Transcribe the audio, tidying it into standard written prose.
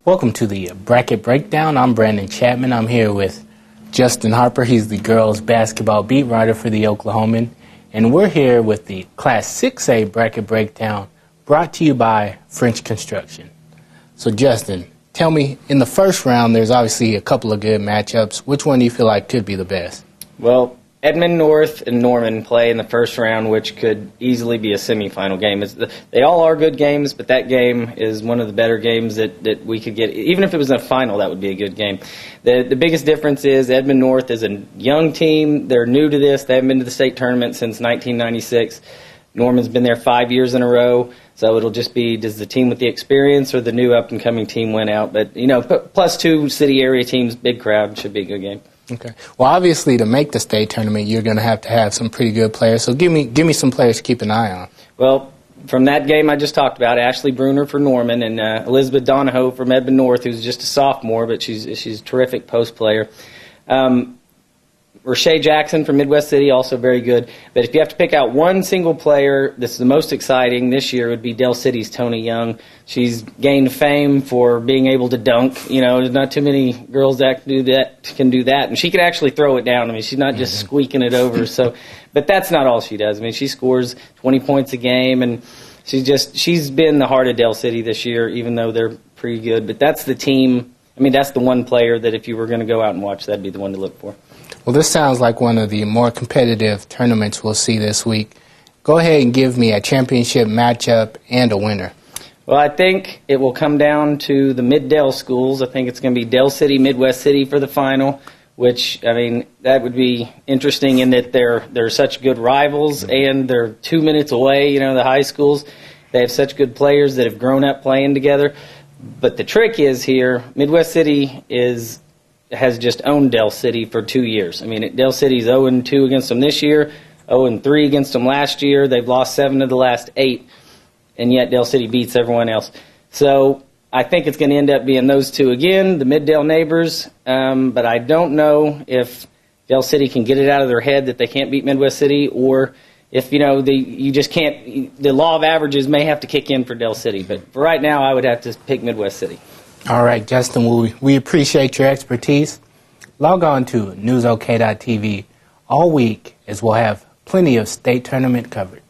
Welcome to the Bracket Breakdown. I'm Brandon Chatmon. I'm here with Justin Harper. He's the girls basketball beat writer for the Oklahoman. And we're here with the Class 6A Bracket Breakdown brought to you by French Construction. So Justin, tell me, in the first round there's obviously a couple of good matchups. Which one do you feel like could be the best? Well, Edmond North and Norman play in the first round, which could easily be a semifinal game. They all are good games, but that game is one of the better games that we could get. Even if it was a final, that would be a good game. The biggest difference is Edmond North is a young team. They're new to this. They haven't been to the state tournament since 1996. Norman's been there 5 years in a row, so it'll just be, does the team with the experience or the new up-and-coming team win out? But, you know, plus two city area teams, big crowd, should be a good game. Okay. Well, obviously, to make the state tournament, you're going to have some pretty good players. So give me some players to keep an eye on. Well, from that game I just talked about, Ashley Bruner for Norman and Elizabeth Donahoe from Edmond North, who's just a sophomore, but she's a terrific post player. Rashay Jackson from Midwest City, also very good. But if you have to pick out one single player that's the most exciting this year, it would be Del City's Tony Young. She's gained fame for being able to dunk. You know, there's not too many girls that can do that. And she can actually throw it down. I mean, she's not just squeaking it over. So, but that's not all she does. I mean, she scores 20 points a game, and she's been the heart of Del City this year, even though they're pretty good. But that's the team. I mean, that's the one player that if you were going to go out and watch, that'd be the one to look for. Well, this sounds like one of the more competitive tournaments we'll see this week. Go ahead and give me a championship matchup and a winner. Well, I think it will come down to the Mid-Del schools. I think it's going to be Del City, Midwest City for the final, which, I mean, that would be interesting in that they're such good rivals and they're 2 minutes away, you know, the high schools. They have such good players that have grown up playing together. But the trick is here, Midwest City has just owned Del City for 2 years. I mean, Del City's 0-2 against them this year, 0-3 against them last year. They've lost 7 of the last 8, and yet Del City beats everyone else. So I think it's going to end up being those two again, the Mid-Del neighbors. But I don't know if Del City can get it out of their head that they can't beat Midwest City, or if, you know, you just can't. The law of averages may have to kick in for Del City. But for right now, I would have to pick Midwest City. All right, Justin, we appreciate your expertise. Log on to newsok.tv all week, as we'll have plenty of state tournament coverage.